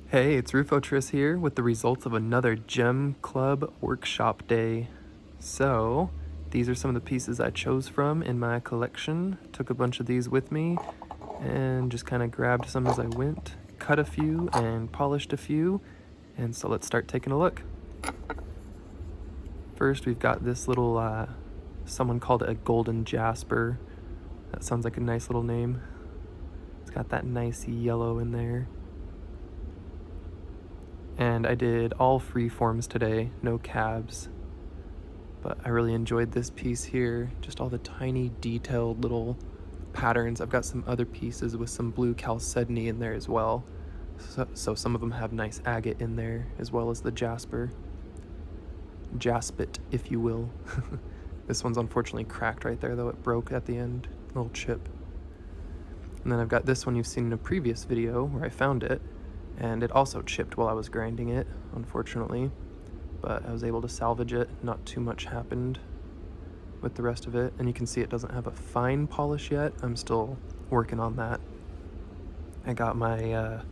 Hey, it's Rufotris here with the results of another Gem Club workshop day. So, these are some of the pieces I chose from in my collection. Took a bunch of these with me and just kind of grabbed some as I went, cut a few and polished a few, and so let's start taking a look. First, we've got this little, someone called it a golden jasper. That sounds like a nice little name. It's got that nice yellow in there. And I did all free forms today, no cabs. But I really enjoyed this piece here, just all the tiny detailed little patterns. I've got some other pieces with some blue chalcedony in there as well. So some of them have nice agate in there, as well as the jasper. Jaspit, if you will. This one's unfortunately cracked right there, though. It broke at the end, a little chip. And then I've got this one you've seen in a previous video where I found it, and it also chipped while I was grinding it, unfortunately. But I was able to salvage it. Not too much happened with the rest of it. And you can see it doesn't have a fine polish yet. I'm still working on that. I got my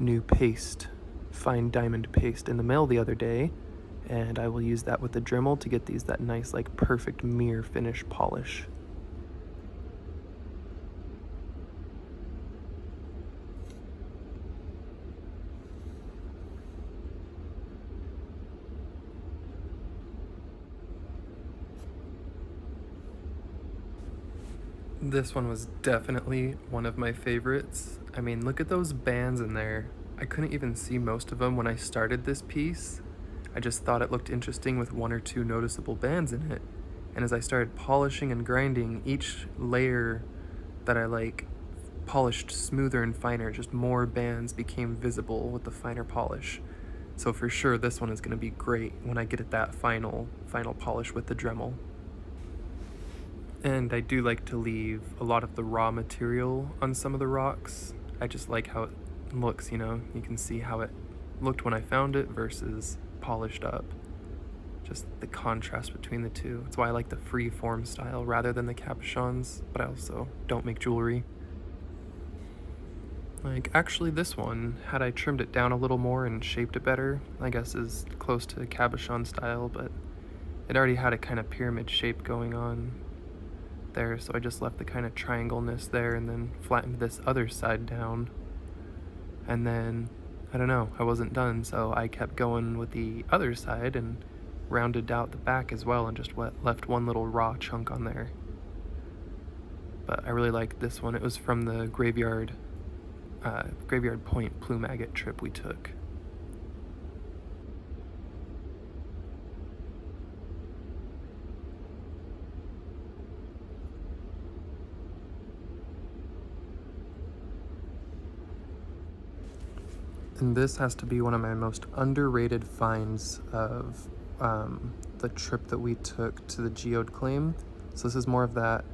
new paste, fine diamond paste, in the mail the other day, and I will use that with the Dremel to get these that nice, like, perfect mirror finish polish. This one was definitely one of my favorites. I mean, look at those bands in there. I couldn't even see most of them when I started this piece. I just thought it looked interesting with one or two noticeable bands in it. And as I started polishing and grinding, each layer that I polished smoother and finer, just more bands became visible with the finer polish. So for sure this one is going to be great when I get at that final polish with the Dremel. And I do like to leave a lot of the raw material on some of the rocks. I just like how it looks, you know? You can see how it looked when I found it versus polished up. Just the contrast between the two. That's why I like the free form style rather than the cabochons, but I also don't make jewelry. Like, actually this one, had I trimmed it down a little more and shaped it better, I guess is close to cabochon style, but it already had a kind of pyramid shape going on there, so I just left the kind of triangle-ness there and then flattened this other side down. And then, I don't know, I wasn't done, so I kept going with the other side and rounded out the back as well and just left one little raw chunk on there. But I really liked this one. It was from the Graveyard Point plume agate trip we took. And this has to be one of my most underrated finds of the trip that we took to the geode claim. So this is more of that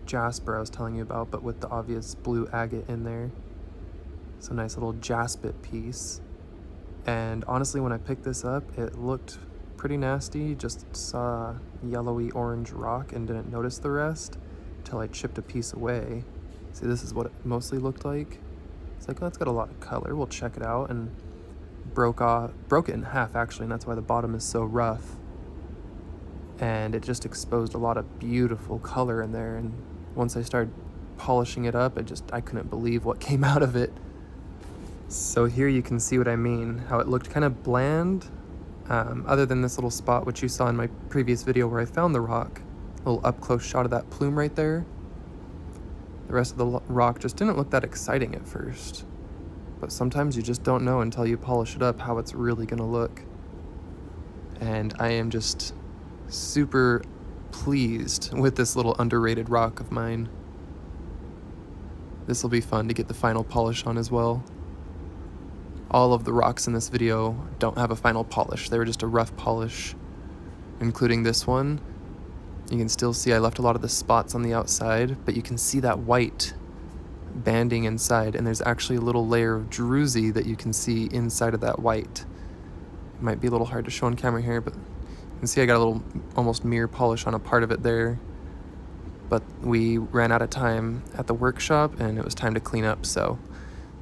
jasper I was telling you about, but with the obvious blue agate in there. It's a nice little jaspit piece. And honestly, when I picked this up, it looked pretty nasty. Just saw yellowy orange rock and didn't notice the rest until I chipped a piece away. See, this is what it mostly looked like. It's like, oh, it's got a lot of color. We'll check it out, and broke it in half actually, and that's why the bottom is so rough. And it just exposed a lot of beautiful color in there. And once I started polishing it up, I couldn't believe what came out of it. So here you can see what I mean, how it looked kind of bland, other than this little spot which you saw in my previous video where I found the rock. A little up close shot of that plume right there. The rest of the rock just didn't look that exciting at first. But sometimes you just don't know until you polish it up how it's really gonna look. And I am just super pleased with this little underrated rock of mine. This will be fun to get the final polish on as well. All of the rocks in this video don't have a final polish. They were just a rough polish, including this one. You can still see I left a lot of the spots on the outside, but you can see that white banding inside, and there's actually a little layer of druzy that you can see inside of that white. It might be a little hard to show on camera here, but you can see I got a little almost mirror polish on a part of it there. But we ran out of time at the workshop, and it was time to clean up, so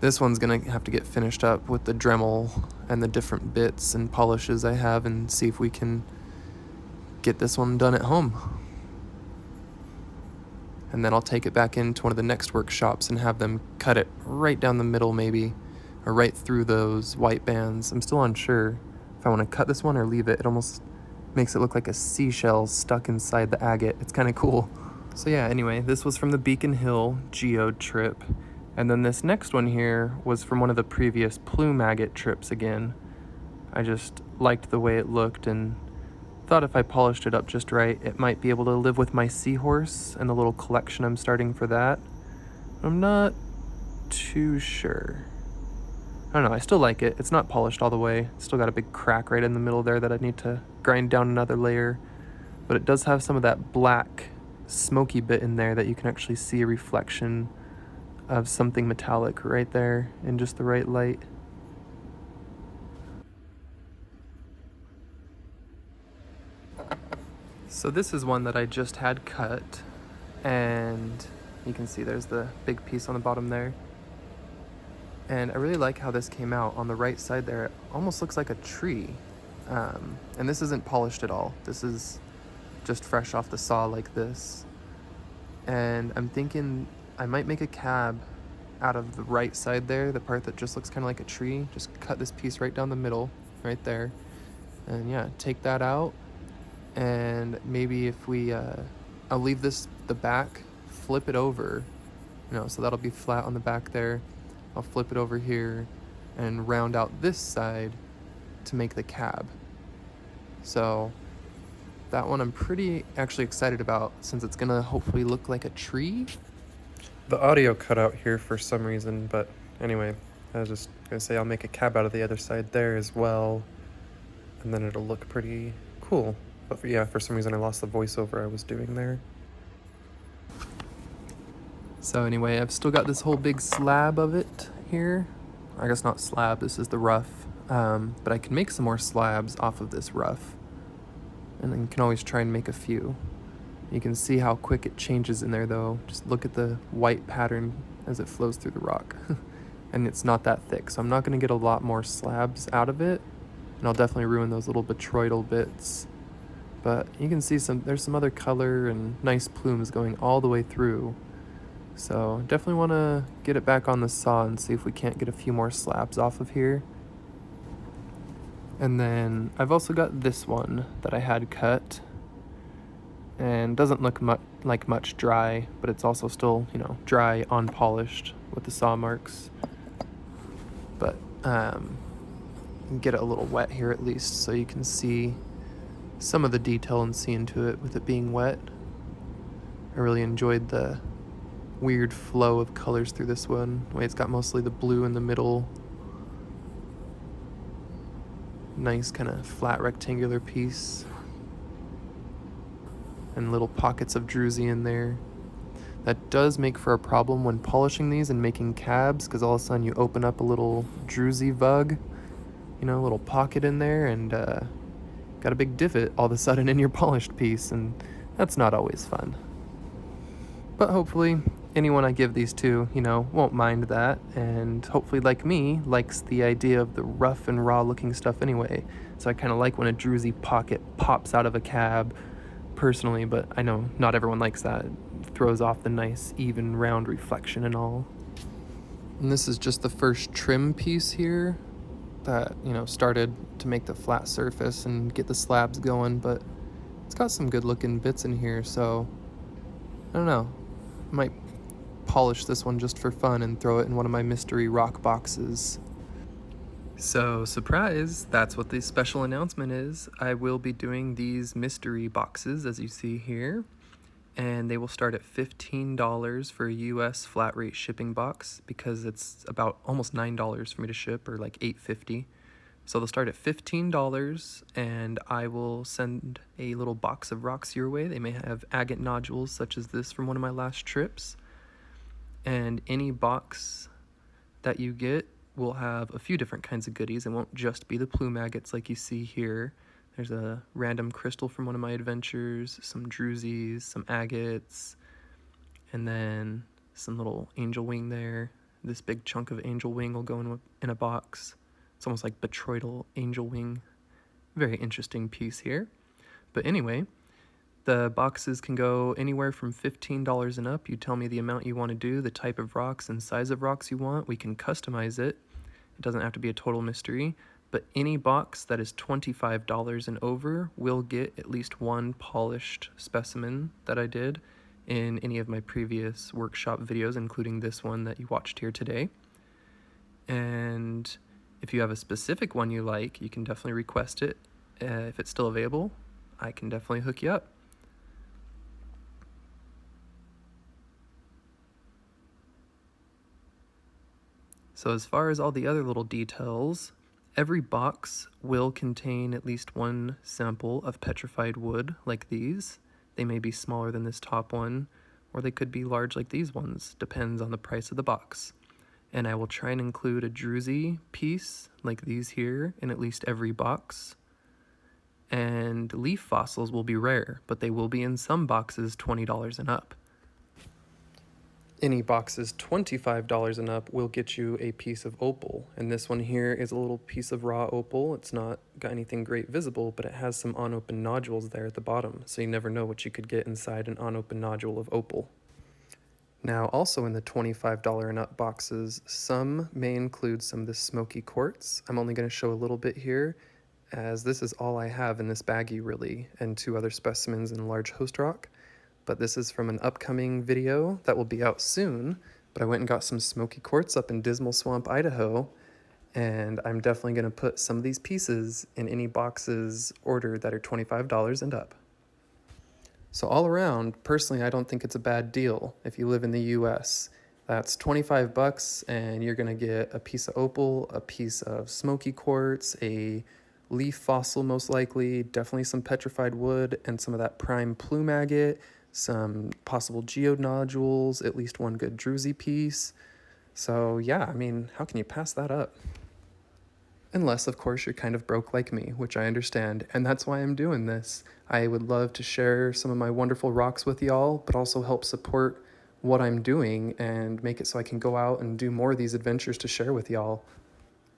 This one's gonna have to get finished up with the Dremel and the different bits and polishes I have, and see if we can get this one done at home. And then I'll take it back into one of the next workshops and have them cut it right down the middle maybe, or right through those white bands. I'm still unsure if I want to cut this one or leave it. It almost makes it look like a seashell stuck inside the agate. It's kind of cool. So yeah, anyway, this was from the Beacon Hill geode trip. And then this next one here was from one of the previous plume agate trips again. I just liked the way it looked and thought if I polished it up just right, it might be able to live with my seahorse and the little collection I'm starting for that. I'm not too sure. I don't know, I still like it. It's not polished all the way. It's still got a big crack right in the middle there that I need to grind down another layer. But it does have some of that black smoky bit in there that you can actually see a reflection of something metallic right there in just the right light. So this is one that I just had cut, and you can see there's the big piece on the bottom there. And I really like how this came out. On the right side there, it almost looks like a tree. And this isn't polished at all. This is just fresh off the saw like this. And I'm thinking I might make a cab out of the right side there, the part that just looks kind of like a tree. Just cut this piece right down the middle, right there. And yeah, take that out. And maybe if we, I'll leave the back, flip it over, so that'll be flat on the back there. I'll flip it over here and round out this side to make the cab. So that one I'm pretty actually excited about, since it's gonna hopefully look like a tree. The audio cut out here for some reason, but anyway, I was just gonna say I'll make a cab out of the other side there as well, and then it'll look pretty cool. But yeah, for some reason I lost the voiceover I was doing there. So anyway, I've still got this whole big slab of it here. I guess not slab, this is the rough. But I can make some more slabs off of this rough. And then you can always try and make a few. You can see how quick it changes in there though. Just look at the white pattern as it flows through the rock. And it's not that thick, so I'm not gonna get a lot more slabs out of it. And I'll definitely ruin those little botryoidal bits. But you can see there's some other color and nice plumes going all the way through. So definitely want to get it back on the saw and see if we can't get a few more slabs off of here. And then I've also got this one that I had cut, and doesn't look like much dry, but it's also still, dry, unpolished with the saw marks. But get it a little wet here at least, so you can see some of the detail and see into it with it being wet. I really enjoyed the weird flow of colors through this one. The way it's got mostly the blue in the middle. Nice kind of flat rectangular piece. And little pockets of druzy in there. That does make for a problem when polishing these and making cabs, because all of a sudden you open up a little druzy vug, a little pocket in there, and got a big divot all of a sudden in your polished piece, and that's not always fun. But hopefully anyone I give these to, won't mind that, and hopefully, like me, likes the idea of the rough and raw looking stuff anyway. So I kind of like when a druzy pocket pops out of a cab, personally, but I know not everyone likes that. It throws off the nice, even, round reflection and all. And this is just the first trim piece here that, started to make the flat surface and get the slabs going, but it's got some good looking bits in here, so I don't know. I might polish this one just for fun and throw it in one of my mystery rock boxes. So, surprise, that's what the special announcement is. I will be doing these mystery boxes, as you see here, and they will start at $15 for a US flat rate shipping box, because it's about almost $9 for me to ship, or like $8.50. So they'll start at $15, and I will send a little box of rocks your way. They may have agate nodules, such as this from one of my last trips. And any box that you get will have a few different kinds of goodies. It won't just be the plume agates like you see here. There's a random crystal from one of my adventures, some druzys, some agates, and then some little angel wing there, This big chunk of angel wing will go in a box. It's almost like botryoidal angel wing. Very interesting piece here. But anyway, the boxes can go anywhere from $15 and up. You tell me the amount you want to do, the type of rocks and size of rocks you want. We can customize it. It doesn't have to be a total mystery, but any box that is $25 and over will get at least one polished specimen that I did in any of my previous workshop videos, including this one that you watched here today. And if you have a specific one you like, you can definitely request it. If it's still available, I can definitely hook you up. So as far as all the other little details, every box will contain at least one sample of petrified wood like these. They may be smaller than this top one, or they could be large like these ones, depends on the price of the box. And I will try and include a druzy piece like these here in at least every box. And leaf fossils will be rare, but they will be in some boxes $20 and up. Any boxes $25 and up will get you a piece of opal, and this one here is a little piece of raw opal. It's not got anything great visible, but it has some unopened nodules there at the bottom, so you never know what you could get inside an unopened nodule of opal. Now, also in the $25 and up boxes, some may include some of this smoky quartz. I'm only going to show a little bit here, as this is all I have in this baggie really, and 2 other specimens in large host rock. But this is from an upcoming video that will be out soon. But I went and got some smoky quartz up in Dismal Swamp, Idaho, and I'm definitely going to put some of these pieces in any boxes ordered that are $25 and up. So all around, personally, I don't think it's a bad deal if you live in the US. That's 25 bucks and you're going to get a piece of opal, a piece of smoky quartz, a leaf fossil most likely, definitely some petrified wood, and some of that prime plume agate, some possible geode nodules, at least one good druzy piece. So yeah, I mean, how can you pass that up? Unless, of course, you're kind of broke like me, which I understand, and that's why I'm doing this. I would love to share some of my wonderful rocks with y'all, but also help support what I'm doing and make it so I can go out and do more of these adventures to share with y'all.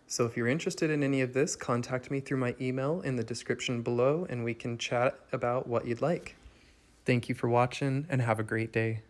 So if you're interested in any of this, contact me through my email in the description below, and we can chat about what you'd like. Thank you for watching, and have a great day.